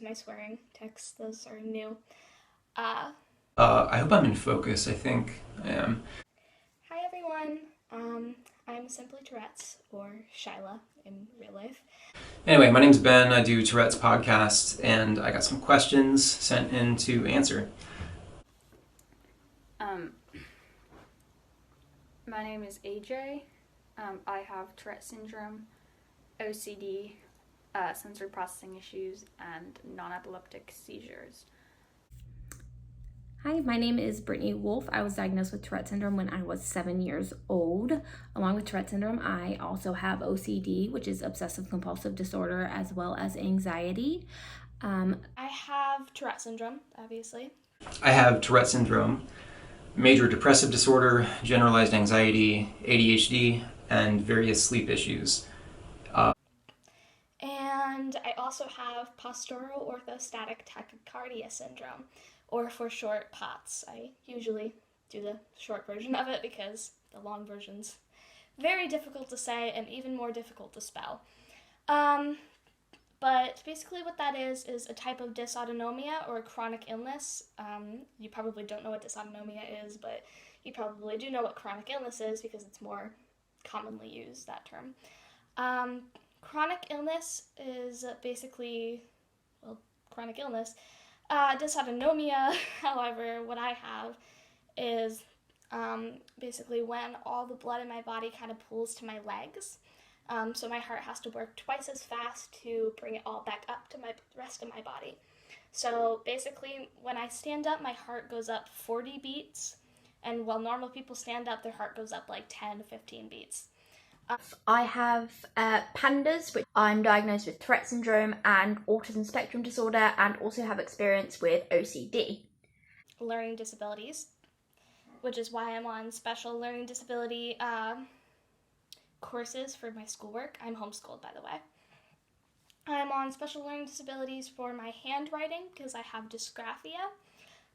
excuse my swearing. Texts, those are new. I hope I'm in focus. I think I am. Hi everyone. I'm simply Tourette's, or Shyla in real life. Anyway, my name's Ben. I do Tourette's podcast, and I got some questions sent in to answer. Um, my name is AJ. I have Tourette syndrome, OCD, sensory processing issues, and non-epileptic seizures. Hi, my name is Brittany Wolf. I was diagnosed with Tourette syndrome when I was 7 years old. Along with Tourette syndrome, I also have OCD, which is obsessive compulsive disorder, as well as anxiety. I have Tourette syndrome, obviously. I have Tourette syndrome, major depressive disorder, generalized anxiety, ADHD, and various sleep issues. And I also have postural orthostatic tachycardia syndrome, or for short, POTS. I usually do the short version of it because the long version's very difficult to say and even more difficult to spell. But basically what that is a type of dysautonomia or a chronic illness. You probably don't know what dysautonomia is, but you probably do know what chronic illness is because it's more commonly used, that term. Chronic illness is basically, chronic illness. Dysautonomia, however, what I have is basically when all the blood in my body kind of pulls to my legs. So my heart has to work twice as fast to bring it all back up to the rest of my body. So basically, when I stand up, my heart goes up 40 beats, and while normal people stand up, their heart goes up like 10 to 15 beats. I have pandas, which I'm diagnosed with Tourette syndrome and autism spectrum disorder, and also have experience with OCD. Learning disabilities, which is why I'm on special learning disability courses for my schoolwork. I'm homeschooled, by the way. I'm on special learning disabilities for my handwriting because I have dysgraphia.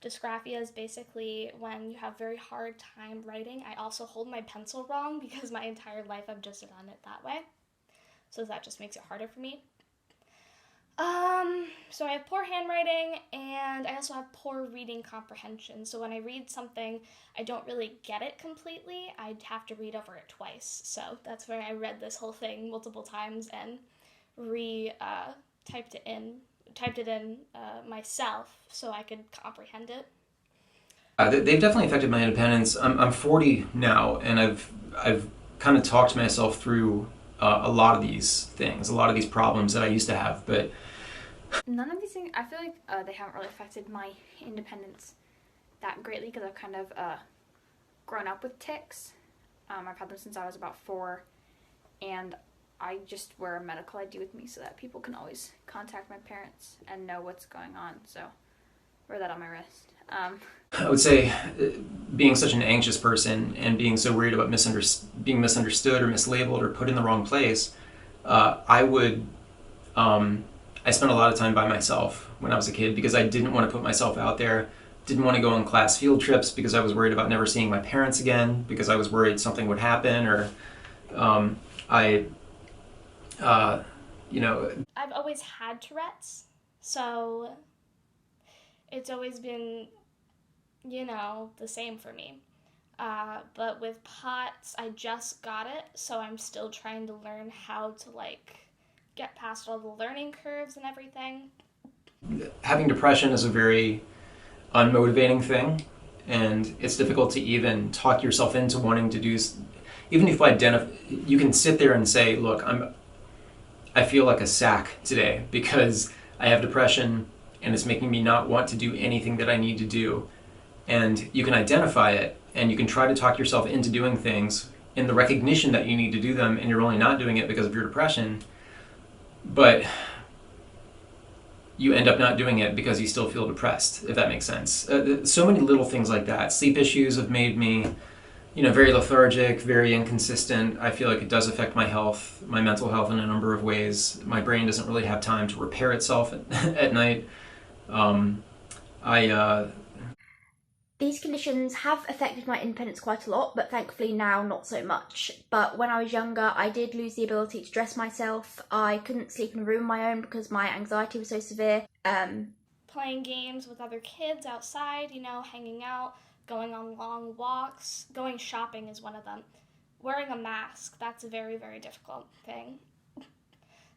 Dysgraphia is basically when you have very hard time writing. I also hold my pencil wrong because my entire life I've just done it that way. So that just makes it harder for me. So I have poor handwriting, and I also have poor reading comprehension. So when I read something, I don't really get it completely. I'd have to read over it twice. So that's where I read this whole thing multiple times and typed it in myself so I could comprehend it. They've definitely affected my independence. I'm 40 now, and I've kind of talked myself through a lot of these things, a lot of these problems that I used to have, but None of these things, I feel like they haven't really affected my independence that greatly because I've kind of grown up with tics. I've had them since I was about 4, and I just wear a medical ID with me so that people can always contact my parents and know what's going on. So wear that on my wrist. I would say being such an anxious person and being so worried about being misunderstood or mislabeled or put in the wrong place, I spent a lot of time by myself when I was a kid because I didn't want to put myself out there, didn't want to go on class field trips because I was worried about never seeing my parents again, because I was worried something would happen, or I've always had Tourette's, so it's always been, the same for me. But with POTS, I just got it, so I'm still trying to learn how to, get past all the learning curves and everything. Having depression is a very unmotivating thing, and it's difficult to even talk yourself into wanting to do. Even if you can sit there and say, look, I feel like a sack today because I have depression and it's making me not want to do anything that I need to do. And you can identify it, and you can try to talk yourself into doing things in the recognition that you need to do them, and you're only not doing it because of your depression. But you end up not doing it because you still feel depressed, if that makes sense. So many little things like that. Sleep issues have made me, very lethargic, very inconsistent. I feel like it does affect my health, my mental health in a number of ways. My brain doesn't really have time to repair itself at night. These conditions have affected my independence quite a lot, but thankfully now not so much. But when I was younger, I did lose the ability to dress myself. I couldn't sleep in a room of my own because my anxiety was so severe. Playing games with other kids outside, hanging out, going on long walks, going shopping is one of them. Wearing a mask, that's a very, very difficult thing.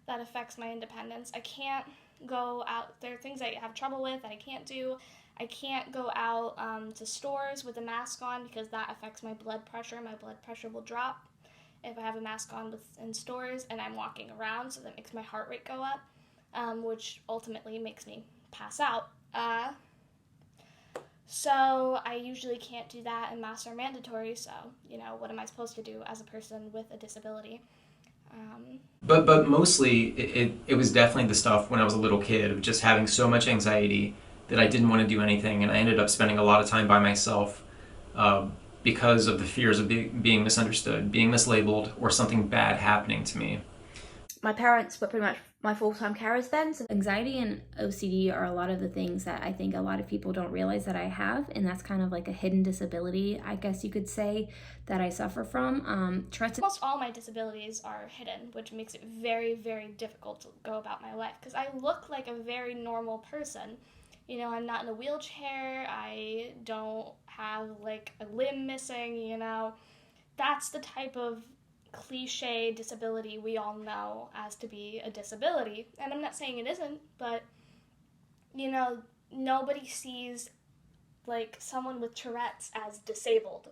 That affects my independence. I can't go out. There are things I have trouble with that I can't do. I can't go out to stores with a mask on because that affects my blood pressure. My blood pressure will drop if I have a mask on in stores and I'm walking around, so that makes my heart rate go up, which ultimately makes me pass out. So I usually can't do that, and masks are mandatory, so, what am I supposed to do as a person with a disability? But mostly, it was definitely the stuff when I was a little kid of just having so much anxiety that I didn't want to do anything, and I ended up spending a lot of time by myself because of the fears of being misunderstood, being mislabeled, or something bad happening to me. My parents were pretty much my full-time carers then. So anxiety and OCD are a lot of the things that I think a lot of people don't realize that I have, and that's kind of like a hidden disability, I guess you could say, that I suffer from. Almost all my disabilities are hidden, which makes it very, very difficult to go about my life because I look like a very normal person. I'm not in a wheelchair, I don't have like a limb missing, That's the type of cliche disability we all know as to be a disability. And I'm not saying it isn't, but, nobody sees like someone with Tourette's as disabled.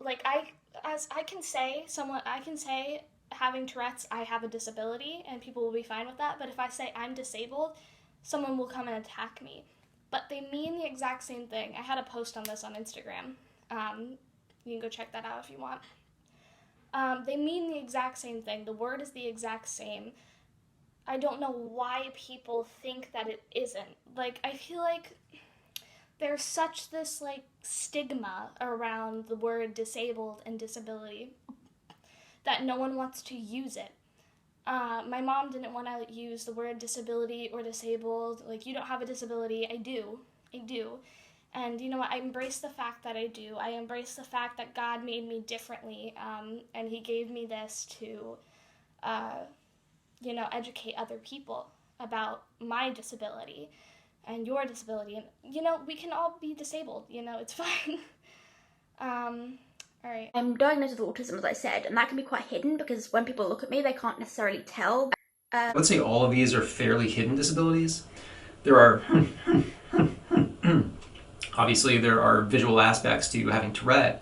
Like I can say having Tourette's, I have a disability, and people will be fine with that. But if I say I'm disabled, someone will come and attack me. But they mean the exact same thing. I had a post on this on Instagram. You can go check that out if you want. They mean the exact same thing. The word is the exact same. I don't know why people think that it isn't. Like, I feel like there's such this, like, stigma around the word disabled and disability that no one wants to use it. My mom didn't want to use the word disability or disabled. Like, you don't have a disability. I do. And you know what? I embrace the fact that I do. I embrace the fact that God made me differently, and He gave me this to, educate other people about my disability and your disability. And, we can all be disabled. It's fine. All right. I'm diagnosed with autism, as I said, and that can be quite hidden because when people look at me, they can't necessarily tell. I would say all of these are fairly hidden disabilities. There are obviously there are visual aspects to having Tourette,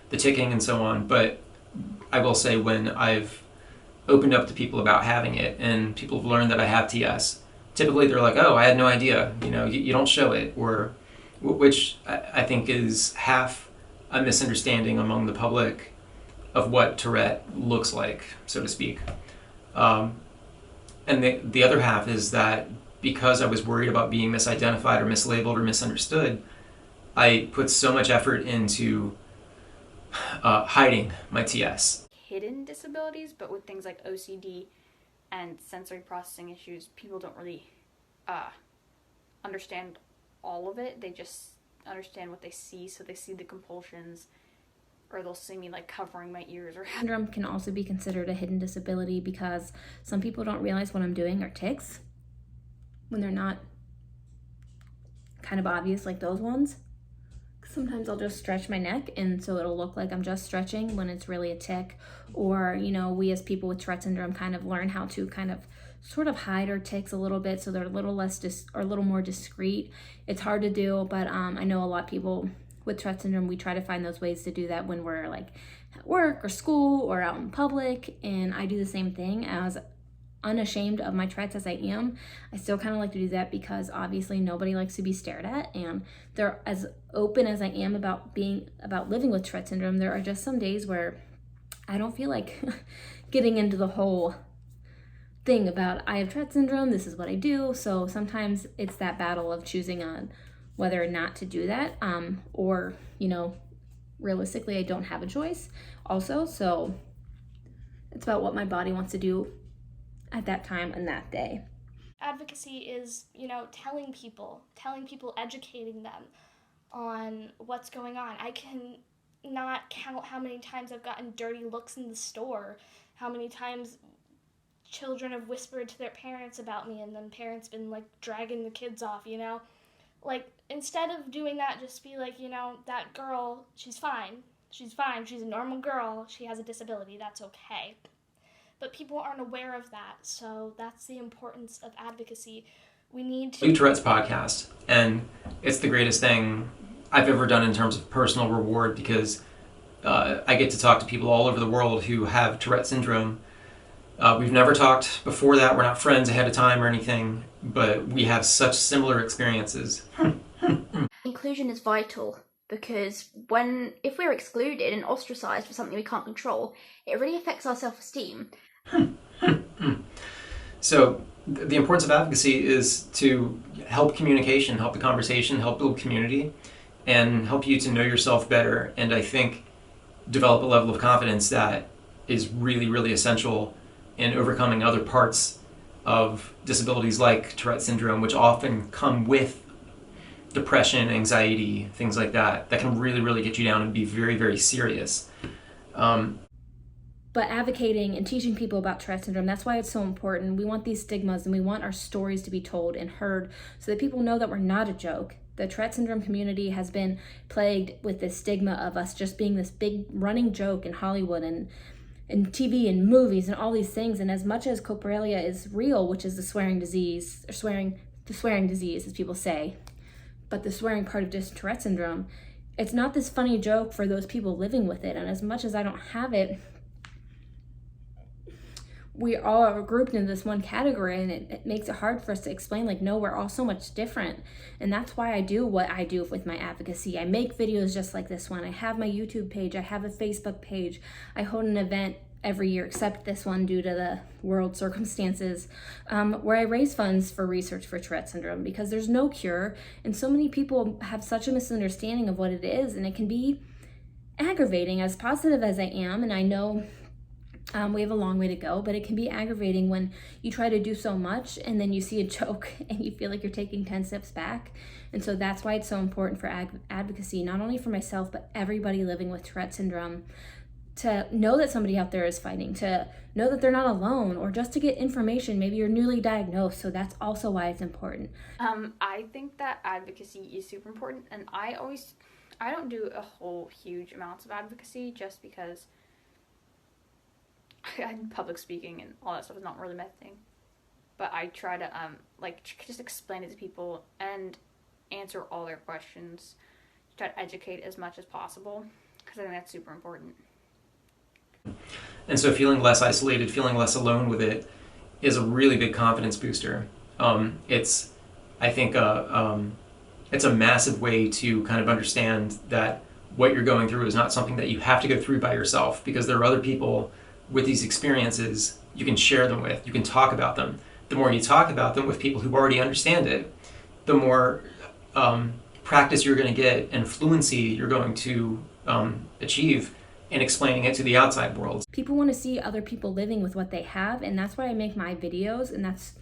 the ticking and so on, but I will say when I've opened up to people about having it and people have learned that I have TS, typically they're like, oh, I had no idea, you don't show it, or which I think is half a misunderstanding among the public of what Tourette looks like, so to speak. And the other half is that because I was worried about being misidentified or mislabeled or misunderstood, I put so much effort into hiding my TS. Hidden disabilities, but with things like OCD and sensory processing issues, people don't really understand all of it. They just understand what they see, so they see the compulsions, or they'll see me like covering my ears. Or syndrome can also be considered a hidden disability because some people don't realize what I'm doing are tics when they're not kind of obvious, like those ones. Sometimes I'll just stretch my neck, and so it'll look like I'm just stretching when it's really a tic. Or, we as people with Tourette syndrome kind of learn how to kind of sort of hide our tics a little bit so they're a little less or a little more discreet. It's hard to do, but I know a lot of people with Tourette syndrome, we try to find those ways to do that when we're like at work or school or out in public, and I do the same thing. As unashamed of my Tourette's as I am, I still kind of like to do that because obviously nobody likes to be stared at, and they're as open as I am about living with Tourette syndrome. There are just some days where I don't feel like getting into the whole thing about I have Tourette syndrome, this is what I do. So sometimes it's that battle of choosing on whether or not to do that, or realistically I don't have a choice also. So it's about what my body wants to do at that time and that day. Advocacy is, telling people, educating them on what's going on. I can not count how many times I've gotten dirty looks in the store, how many times children have whispered to their parents about me and then parents been like dragging the kids off, you know? Like, instead of doing that, just be like, you know, that girl, she's fine. She's fine. She's a normal girl. She has a disability. That's okay. But people aren't aware of that, so that's the importance of advocacy. We need to... Tourette's podcast, and it's the greatest thing I've ever done in terms of personal reward, because I get to talk to people all over the world who have Tourette syndrome. We've never talked before that. We're not friends ahead of time or anything, but we have such similar experiences. Inclusion is vital, because if we're excluded and ostracized for something we can't control, it really affects our self-esteem. So the importance of advocacy is to help communication, help the conversation, help build community, and help you to know yourself better. And I think develop a level of confidence that is really, really essential in overcoming other parts of disabilities like Tourette syndrome, which often come with depression, anxiety, things like that, that can really, really get you down and be very, very serious. But advocating and teaching people about Tourette syndrome, that's why it's so important. We want these stigmas and we want our stories to be told and heard so that people know that we're not a joke. The Tourette syndrome community has been plagued with this stigma of us just being this big running joke in Hollywood and TV and movies and all these things. And as much as copralia is real, which is the swearing disease, or the swearing disease, as people say, but the swearing part of Tourette syndrome, it's not this funny joke for those people living with it. And as much as I don't have it, we all are grouped in this one category, and it makes it hard for us to explain, like, no, we're all so much different. And that's why I do what I do with my advocacy. I make videos just like this one. I have my YouTube page. I have a Facebook page. I hold an event every year, except this one due to the world circumstances, where I raise funds for research for Tourette syndrome, because there's no cure. And so many people have such a misunderstanding of what it is, and it can be aggravating. As positive as I am, and I know we have a long way to go, but it can be aggravating when you try to do so much and then you see a joke and you feel like you're taking 10 steps back. And so that's why it's so important for advocacy, not only for myself, but everybody living with Tourette syndrome, to know that somebody out there is fighting, to know that they're not alone, or just to get information. Maybe you're newly diagnosed, so that's also why it's important. I think that advocacy is super important, and I don't do a whole huge amounts of advocacy just because public speaking and all that stuff is not really my thing. But I try to just explain it to people and answer all their questions, try to educate as much as possible, because I think that's super important. And so feeling less isolated, feeling less alone with it is a really big confidence booster. It's a massive way to kind of understand that what you're going through is not something that you have to go through by yourself, because there are other people with these experiences you can share them with, you can talk about them. The more you talk about them with people who already understand it, the more practice you're going to get and fluency you're going to achieve in explaining it to the outside world. People want to see other people living with what they have, and that's why I make my videos, and that's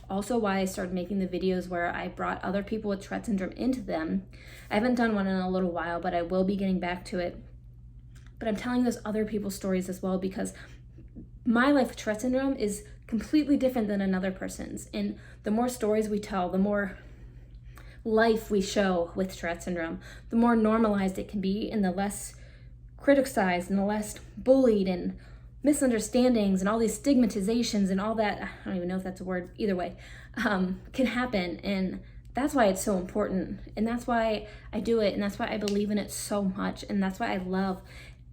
also why I started making the videos where I brought other people with Tourette syndrome into them. I haven't done one in a little while, but I will be getting back to it. But I'm telling those other people's stories as well, because my life with Tourette syndrome is completely different than another person's. And the more stories we tell, the more life we show with Tourette syndrome, the more normalized it can be, and the less criticized and the less bullied and misunderstandings and all these stigmatizations and all that, I don't even know if that's a word, either way, can happen. And that's why it's so important. And that's why I do it. And that's why I believe in it so much. And that's why I love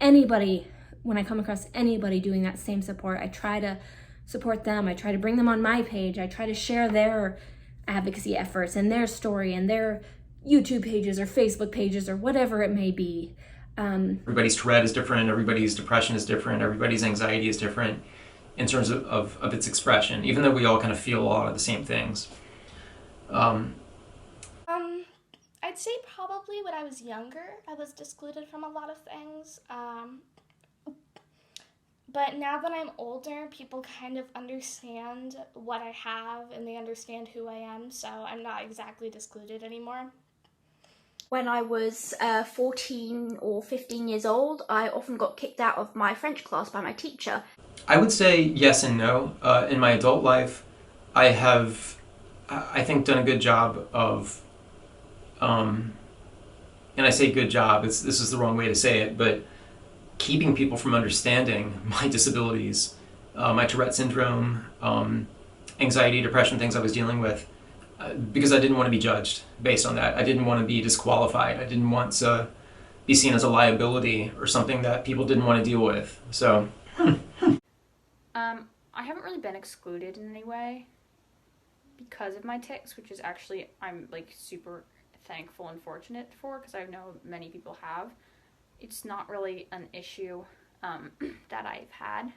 anybody, when I come across anybody doing that same support, I try to support them. I try to bring them on my page. I try to share their advocacy efforts and their story and their YouTube pages or Facebook pages or whatever it may be. Everybody's Tourette is different, everybody's depression is different, everybody's anxiety is different in terms of its expression, even though we all kind of feel a lot of the same things. I'd say probably when I was younger, I was excluded from a lot of things. But now that I'm older, people kind of understand what I have and they understand who I am, so I'm not exactly excluded anymore. When I was 14 or 15 years old, I often got kicked out of my French class by my teacher. I would say yes and no. In my adult life, I have, I think, done a good job of, and I say good job, this is the wrong way to say it, but keeping people from understanding my disabilities, my Tourette syndrome, anxiety, depression, things I was dealing with, because I didn't want to be judged based on that. I didn't want to be disqualified. I didn't want to be seen as a liability or something that people didn't want to deal with. So, I haven't really been excluded in any way because of my tics, which is actually, I'm like super thankful and fortunate for, because I know many people have. It's not really an issue that I've had.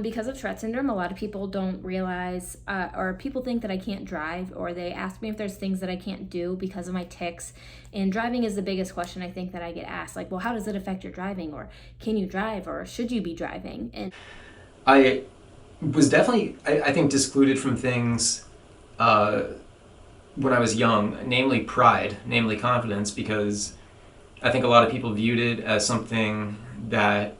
Because of Tourette syndrome, a lot of people don't realize, or people think that I can't drive, or they ask me if there's things that I can't do because of my tics. And driving is the biggest question I think that I get asked. Like, well, how does it affect your driving? Or can you drive? Or should you be driving? And I was definitely, I think, discluded from things when I was young, namely pride, namely confidence, because I think a lot of people viewed it as something that,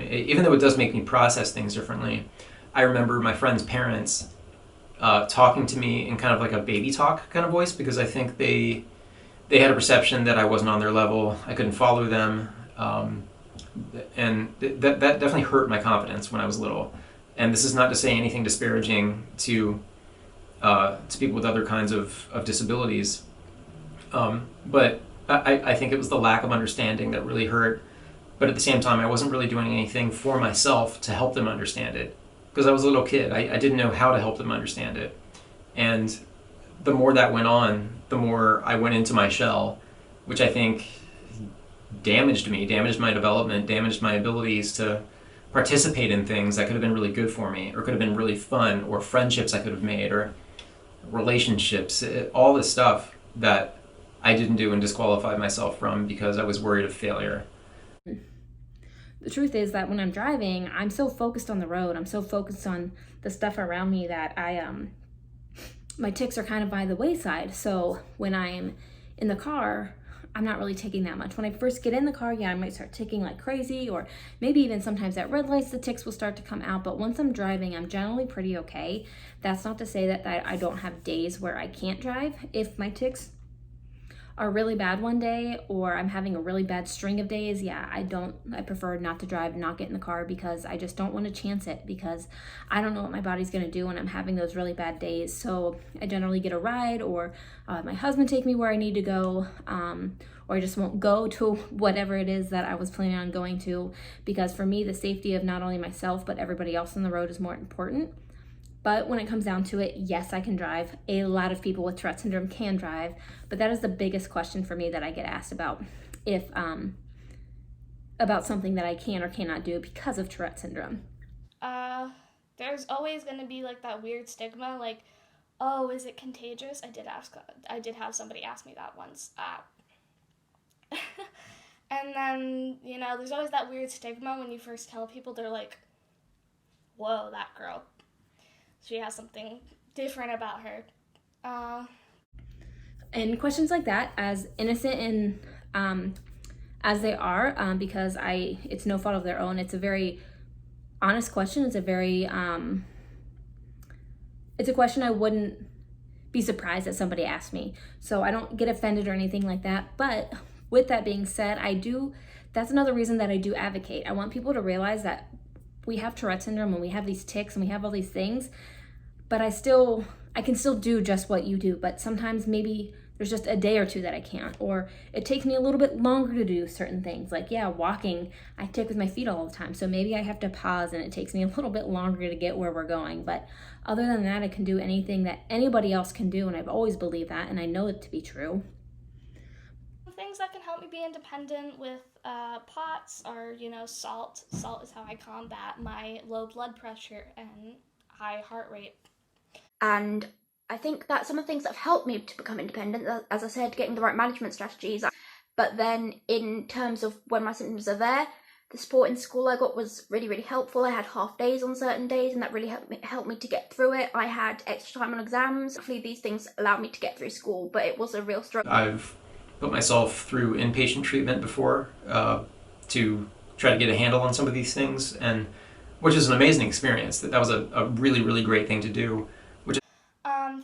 even though it does make me process things differently, I remember my friends' parents talking to me in kind of like a baby talk kind of voice, because I think they had a perception that I wasn't on their level, I couldn't follow them, and that definitely hurt my confidence when I was little. And this is not to say anything disparaging to people with other kinds of disabilities, but I think it was the lack of understanding that really hurt. But at the same time, I wasn't really doing anything for myself to help them understand it, because I was a little kid. I didn't know how to help them understand it. And the more that went on, the more I went into my shell, which I think damaged me, damaged my development, damaged my abilities to participate in things that could have been really good for me, or could have been really fun, or friendships I could have made, or relationships, all this stuff that I didn't do and disqualified myself from because I was worried of failure. the truth is that when I'm driving, I'm so focused on the road. I'm so focused on the stuff around me that my tics are kind of by the wayside. So when I'm in the car, I'm not really taking that much. When I first get in the car, yeah, I might start ticking like crazy, or maybe even sometimes at red lights, the tics will start to come out. But once I'm driving, I'm generally pretty okay. That's not to say that I don't have days where I can't drive. If my tics are really bad one day, or I'm having a really bad string of days, yeah, I prefer not to drive and not get in the car, because I just don't want to chance it, because I don't know what my body's going to do when I'm having those really bad days. So I generally get a ride, or my husband take me where I need to go, or I just won't go to whatever it is that I was planning on going to, because for me, the safety of not only myself but everybody else on the road is more important. But when it comes down to it, yes, I can drive. A lot of people with Tourette syndrome can drive, but that is the biggest question for me that I get asked about, if about something that I can or cannot do because of Tourette syndrome. There's always going to be like that weird stigma, like, oh, is it contagious? I did have somebody ask me that once. And then, there's always that weird stigma when you first tell people. They're like, whoa, that girl, she has something different about her. And questions like that, as innocent and as they are, because it's no fault of their own. It's a very honest question. It's a very it's a question I wouldn't be surprised that somebody asked me. So I don't get offended or anything like that. But with that being said, that's another reason that I do advocate. I want people to realize that we have Tourette syndrome and we have these tics and we have all these things, but I can still do just what you do. But sometimes maybe there's just a day or two that I can't, or it takes me a little bit longer to do certain things. Like, yeah, walking, I tick with my feet all the time. So maybe I have to pause and it takes me a little bit longer to get where we're going. But other than that, I can do anything that anybody else can do. And I've always believed that, and I know it to be true. Things that can help me be independent with POTS are, salt. Salt is how I combat my low blood pressure and high heart rate. And I think that some of the things that have helped me to become independent, as I said, getting the right management strategies. But then in terms of when my symptoms are there, The support in school I got was really, really helpful. I had half days on certain days, and that really helped me to get through it. I had extra time on exams. Hopefully these things allowed me to get through school, but it was a real struggle. I've put myself through inpatient treatment before to try to get a handle on some of these things, and which is an amazing experience. That was a really, really great thing to do.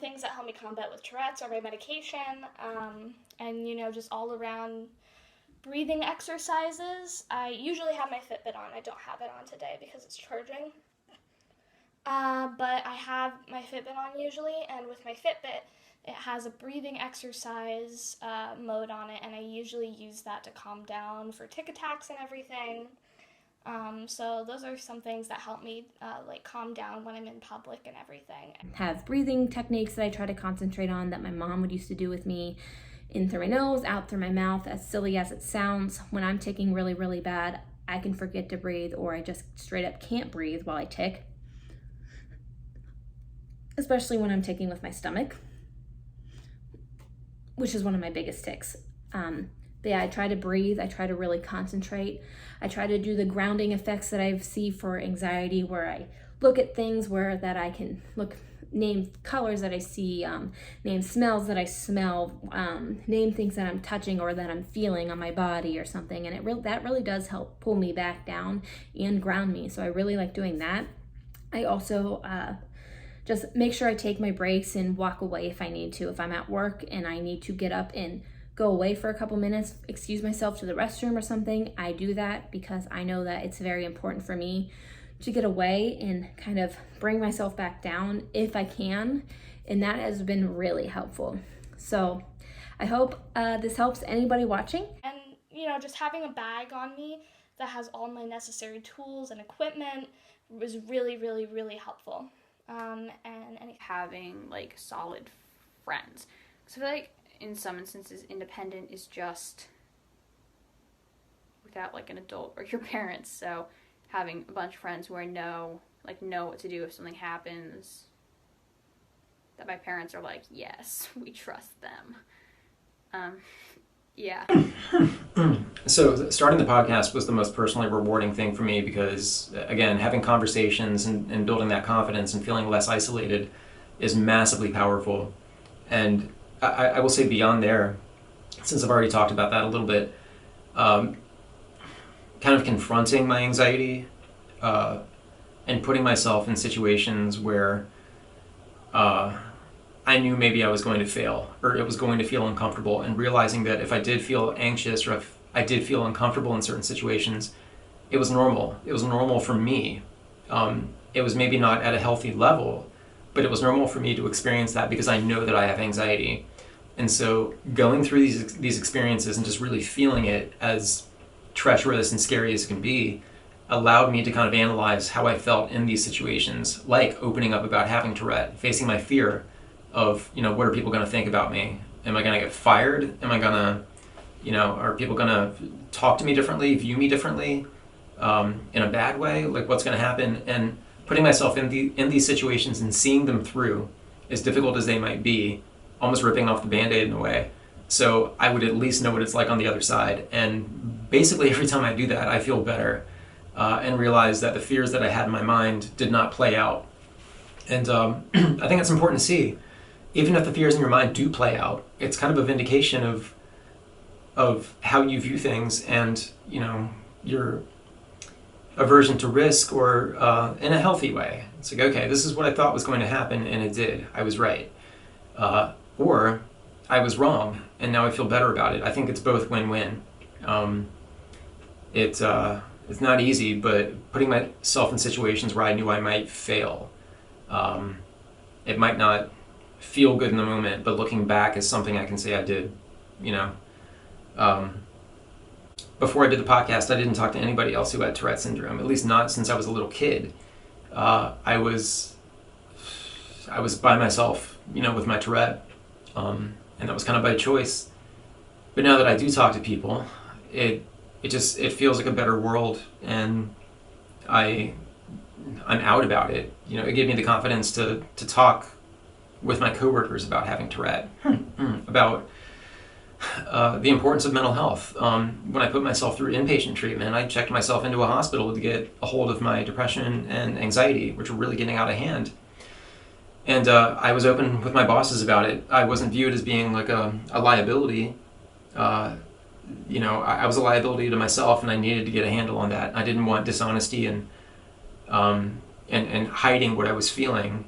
Things that help me combat with Tourette's are my medication, and just all around breathing exercises. I usually have my Fitbit on. I don't have it on today because it's charging. But I have my Fitbit on usually, and with my Fitbit, it has a breathing exercise mode on it, and I usually use that to calm down for tic attacks and everything. So those are some things that help me calm down when I'm in public and everything. Have breathing techniques that I try to concentrate on that my mom would used to do with me, in through my nose, out through my mouth. As silly as it sounds, when I'm ticking really, really bad, I can forget to breathe, or I just straight up can't breathe while I tick. Especially when I'm ticking with my stomach, which is one of my biggest tics. But yeah, I try to breathe. I try to really concentrate. I try to do the grounding effects that I see for anxiety, where I look at things that I can name colors that I see, name smells that I smell, name things that I'm touching or that I'm feeling on my body or something. And that really does help pull me back down and ground me. So I really like doing that. I also just make sure I take my breaks and walk away if I need to. If I'm at work and I need to get up and go away for a couple minutes, excuse myself to the restroom or something, I do that because I know that it's very important for me to get away and kind of bring myself back down if I can. And that has been really helpful. So I hope this helps anybody watching. And, just having a bag on me that has all my necessary tools and equipment was really, really, really helpful. And having solid friends. So I feel like in some instances, independent is just without an adult or your parents. So having a bunch of friends who I know what to do if something happens, that my parents are yes, we trust them. Yeah. So starting the podcast was the most personally rewarding thing for me because, again, having conversations and building that confidence and feeling less isolated is massively powerful. And I will say beyond there, since I've already talked about that a little bit, kind of confronting my anxiety and putting myself in situations where I knew maybe I was going to fail or it was going to feel uncomfortable, and realizing that if I did feel anxious or if I did feel uncomfortable in certain situations, it was normal. It was normal for me. It was maybe not at a healthy level, but it was normal for me to experience that because I know that I have anxiety. And so going through these experiences and just really feeling it, as treacherous and scary as it can be, allowed me to kind of analyze how I felt in these situations, like opening up about having Tourette, facing my fear of, what are people going to think about me? Am I going to get fired? Am I going to, are people going to talk to me differently, view me differently, in a bad way? What's going to happen? And putting myself in these situations and seeing them through, as difficult as they might be, almost ripping off the Band-Aid in a way. So I would at least know what it's like on the other side. And basically every time I do that, I feel better and realize that the fears that I had in my mind did not play out. And I think it's important to see, even if the fears in your mind do play out, it's kind of a vindication of how you view things and, your aversion to risk, or in a healthy way. It's okay, this is what I thought was going to happen, and it did. I was right. Or I was wrong, and now I feel better about it. I think it's both win-win. It's not easy, but putting myself in situations where I knew I might fail, it might not feel good in the moment, but looking back is something I can say I did. Before I did the podcast, I didn't talk to anybody else who had Tourette syndrome, at least not since I was a little kid. I was by myself, with my Tourette, and that was kind of by choice. But now that I do talk to people, it feels like a better world, and I'm out about it. It gave me the confidence to talk with my coworkers about having Tourette, about the importance of mental health. When I put myself through inpatient treatment, I checked myself into a hospital to get a hold of my depression and anxiety, which were really getting out of hand. And I was open with my bosses about it. I wasn't viewed as being like a liability. I was a liability to myself, and I needed to get a handle on that. I didn't want dishonesty and hiding what I was feeling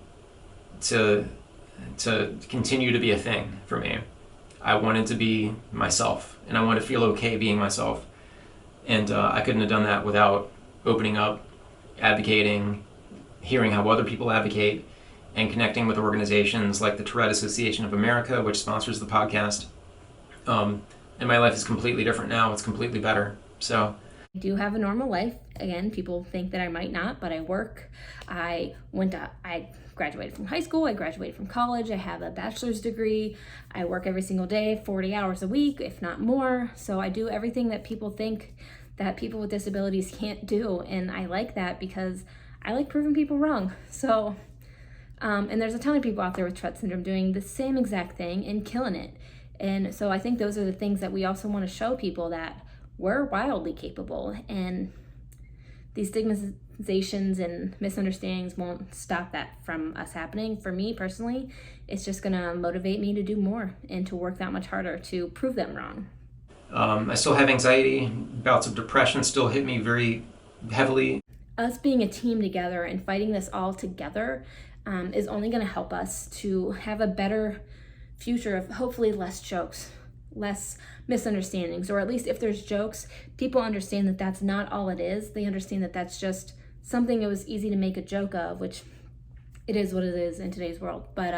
to continue to be a thing for me. I wanted to be myself, and I wanted to feel okay being myself. And I couldn't have done that without opening up, advocating, hearing how other people advocate, and connecting with organizations like the Tourette Association of America, which sponsors the podcast. And my life is completely different now. It's completely better. So I do have a normal life. Again, people think that I might not, but I work. I graduated from high school. I graduated from college. I have a bachelor's degree. I work every single day, 40 hours a week, if not more. So I do everything that people think that people with disabilities can't do. And I like that because I like proving people wrong. So, and there's a ton of people out there with Tourette syndrome doing the same exact thing and killing it. And so I think those are the things that we also want to show people, that we're wildly capable, and these stigmatizations and misunderstandings won't stop that from us happening. For me personally, it's just going to motivate me to do more and to work that much harder to prove them wrong. I still have anxiety. Bouts of depression still hit me very heavily. Us being a team together and fighting this all together is only going to help us to have a better future of hopefully less jokes, less misunderstandings, or at least if there's jokes, people understand that that's not all it is. They understand that that's just something it was easy to make a joke of, which it is what it is in today's world. But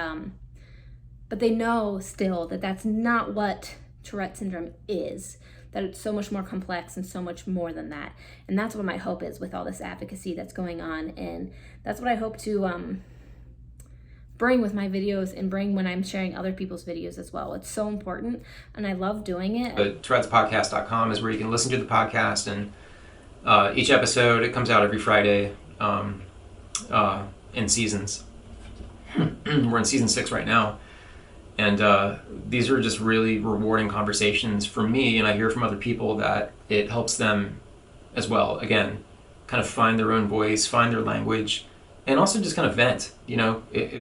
they know still that that's not what Tourette syndrome is, that it's so much more complex and so much more than that. And that's what my hope is with all this advocacy that's going on. And that's what I hope to bring with my videos and bring when I'm sharing other people's videos as well. It's so important, and I love doing it. But Tourettespodcast.com is where you can listen to the podcast, and each episode, it comes out every Friday in seasons. We're in season 6 right now, and these are just really rewarding conversations for me, and I hear from other people that it helps them as well. Again, kind of find their own voice, find their language, and also just kind of vent,